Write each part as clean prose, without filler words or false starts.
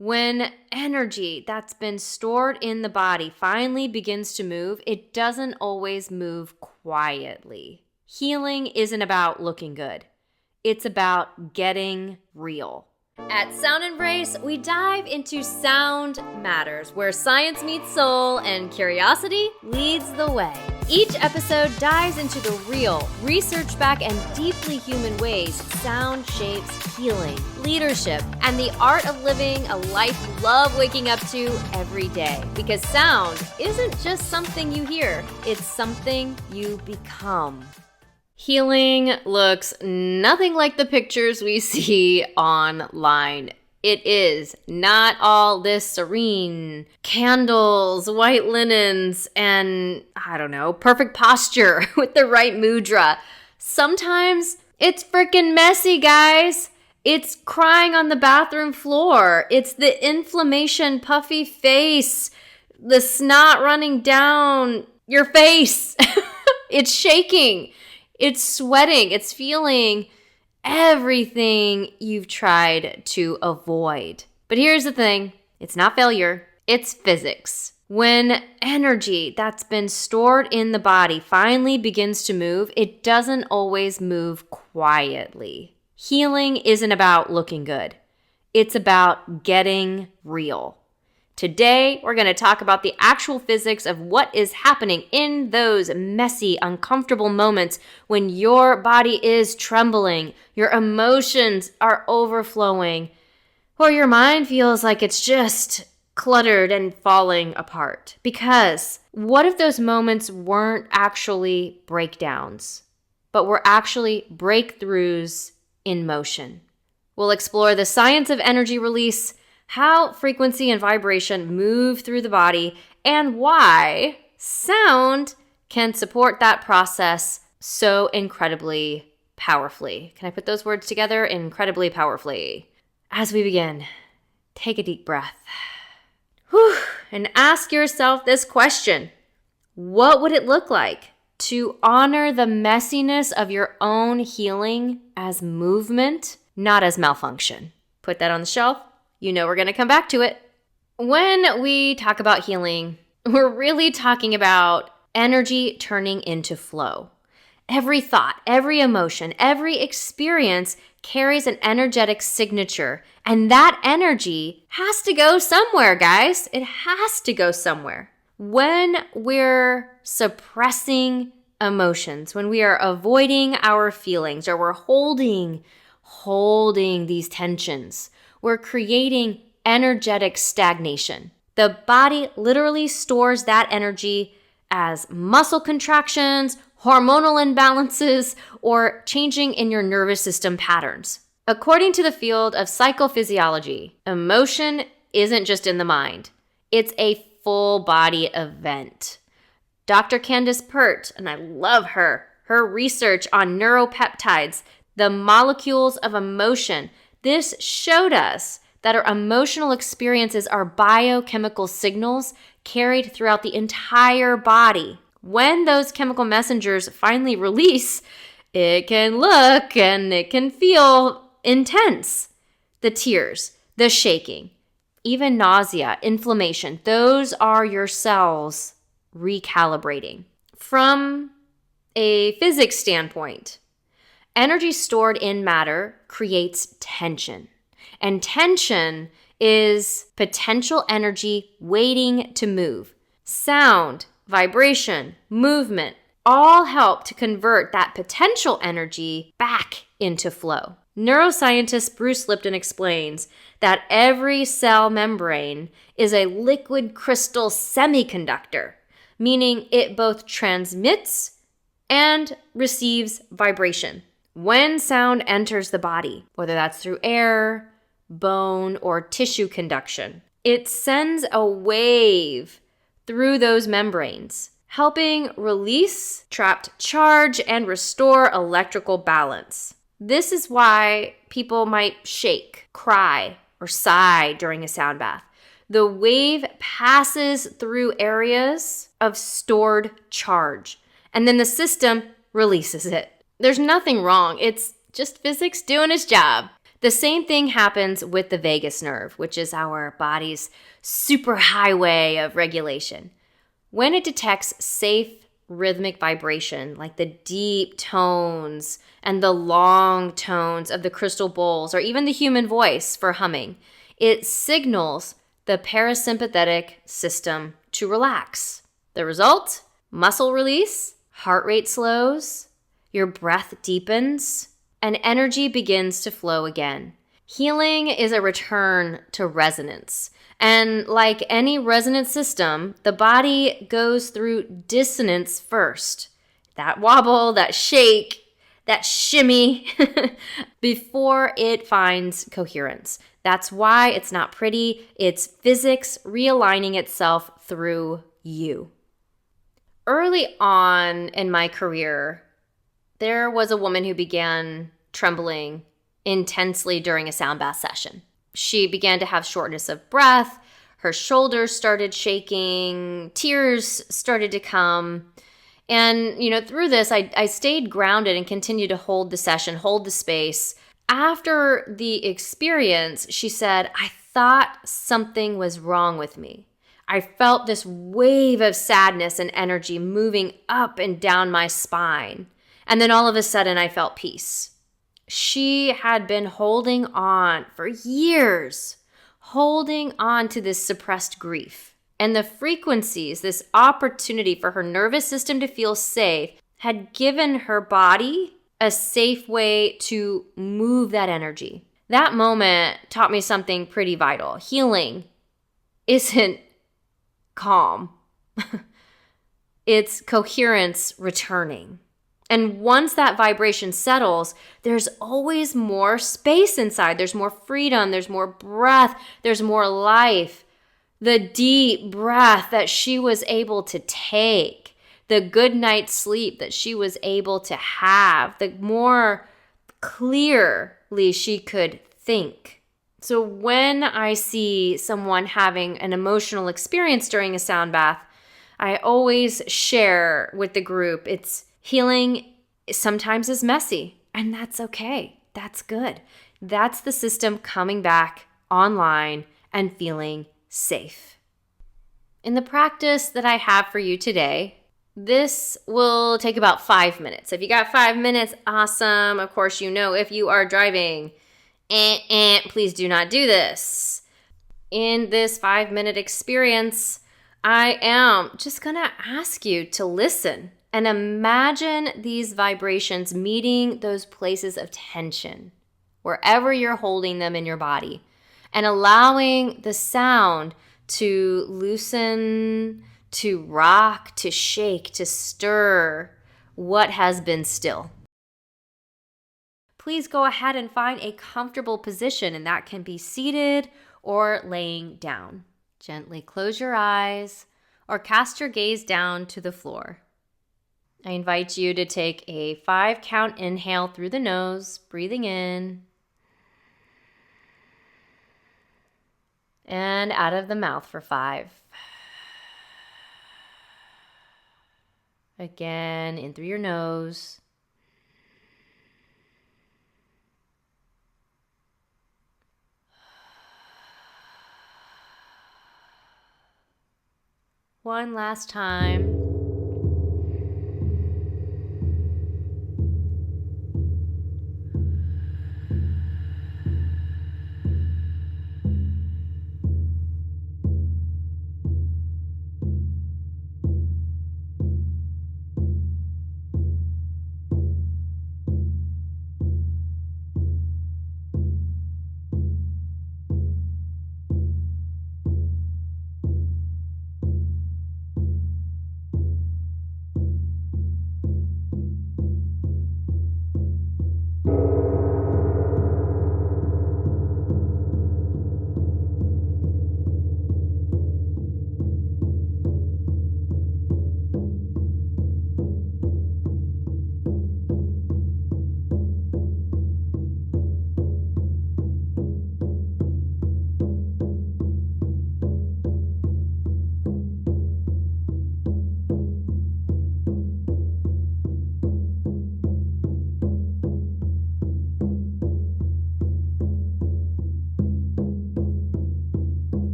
When energy that's been stored in the body finally begins to move, it doesn't always move quietly. Healing isn't about looking good. It's about getting real. At SoundEmbrace, we dive into sound matters, where science meets soul and curiosity leads the way. Each episode dives into the real, research-backed, and deeply human ways sound shapes healing, leadership, and the art of living a life you love waking up to every day. Because sound isn't just something you hear, it's something you become. Healing looks nothing like the pictures we see online. It is not all this serene, candles, white linens, and perfect posture with the right mudra. Sometimes it's freaking messy, guys. It's crying on the bathroom floor. It's the inflammation, puffy face, the snot running down your face. It's shaking. It's sweating. It's feeling everything you've tried to avoid. But here's the thing. It's not failure. It's physics. When energy that's been stored in the body finally begins to move, it doesn't always move quietly. Healing isn't about looking good. It's about getting real. Today, we're going to talk about the actual physics of what is happening in those messy, uncomfortable moments when your body is trembling, your emotions are overflowing, or your mind feels like it's just cluttered and falling apart. Because what if those moments weren't actually breakdowns, but were actually breakthroughs in motion? We'll explore the science of energy release, how frequency and vibration move through the body, and why sound can support that process so incredibly powerfully. Can I put those words together? Incredibly powerfully. As we begin, take a deep breath. And ask yourself this question. What would it look like to honor the messiness of your own healing as movement, not as malfunction? Put that on the shelf. You know we're going to come back to it. When we talk about healing, we're really talking about energy turning into flow. Every thought, every emotion, every experience carries an energetic signature, and that energy has to go somewhere, guys. It has to go somewhere. When we're suppressing emotions, when we are avoiding our feelings, or we're holding these tensions, we're creating energetic stagnation. The body literally stores that energy as muscle contractions, hormonal imbalances, or changing in your nervous system patterns. According to the field of psychophysiology, emotion isn't just in the mind. It's a full body event. Dr. Candace Pert, and I love her research on neuropeptides, the molecules of emotion, this showed us that our emotional experiences are biochemical signals carried throughout the entire body. When those chemical messengers finally release, it can look and it can feel intense. The tears, the shaking, even nausea, inflammation, those are your cells recalibrating. From a physics standpoint, energy stored in matter creates tension. And tension is potential energy waiting to move. Sound, vibration, movement, all help to convert that potential energy back into flow. Neuroscientist Bruce Lipton explains that every cell membrane is a liquid crystal semiconductor, meaning it both transmits and receives vibration. When sound enters the body, whether that's through air, bone, or tissue conduction, it sends a wave through those membranes, helping release trapped charge and restore electrical balance. This is why people might shake, cry, or sigh during a sound bath. The wave passes through areas of stored charge, and then the system releases it. There's nothing wrong. It's just physics doing its job. The same thing happens with the vagus nerve, which is our body's superhighway of regulation. When it detects safe rhythmic vibration, like the deep tones and the long tones of the crystal bowls, or even the human voice for humming, it signals the parasympathetic system to relax. The result? Muscle release, heart rate slows, your breath deepens, and energy begins to flow again. Healing is a return to resonance. And like any resonance system, the body goes through dissonance first. That wobble, that shake, that shimmy, before it finds coherence. That's why it's not pretty. It's physics realigning itself through you. Early on in my career, there was a woman who began trembling intensely during a sound bath session. She began to have shortness of breath, her shoulders started shaking, tears started to come. And, through this, I stayed grounded and continued to hold the session, hold the space. After the experience, she said, I thought something was wrong with me. I felt this wave of sadness and energy moving up and down my spine. And then all of a sudden, I felt peace. She had been holding on for years, holding on to this suppressed grief. And the frequencies, this opportunity for her nervous system to feel safe, had given her body a safe way to move that energy. That moment taught me something pretty vital. Healing isn't calm. It's coherence returning. And once that vibration settles, there's always more space inside. There's more freedom. There's more breath. There's more life. The deep breath that she was able to take, the good night's sleep that she was able to have, the more clearly she could think. So when I see someone having an emotional experience during a sound bath, I always share with the group, it's healing sometimes is messy, and that's okay. That's good. That's the system coming back online and feeling safe. In the practice that I have for you today, this will take about 5 minutes. If you got 5 minutes, awesome. Of course, if you are driving, please do not do this. In this 5-minute experience, I am just going to ask you to listen and imagine these vibrations meeting those places of tension, wherever you're holding them in your body, and allowing the sound to loosen, to rock, to shake, to stir what has been still. Please go ahead and find a comfortable position, and that can be seated or laying down. Gently close your eyes or cast your gaze down to the floor. I invite you to take a 5-count inhale through the nose, breathing in, and out of the mouth for 5. Again, in through your nose. One last time.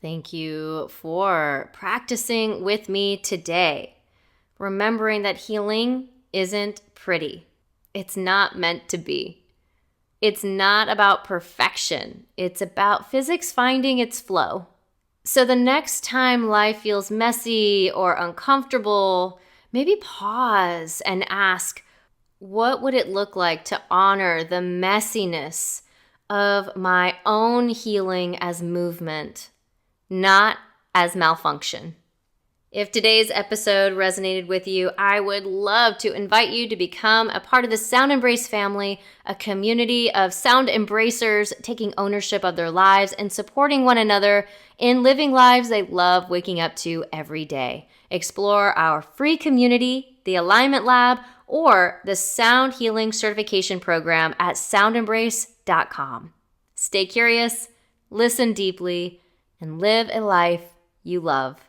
Thank you for practicing with me today, remembering that healing isn't pretty. It's not meant to be. It's not about perfection. It's about physics finding its flow. So the next time life feels messy or uncomfortable, maybe pause and ask, what would it look like to honor the messiness of my own healing as movement, not as malfunction? If today's episode resonated with you, I would love to invite you to become a part of the SoundEmbrace family, a community of sound embracers taking ownership of their lives and supporting one another in living lives they love waking up to every day. Explore our free community, the Alignment Lab, or the Sound Healing Certification Program at SoundEmbrace.com. Stay curious, listen deeply, and live a life you love.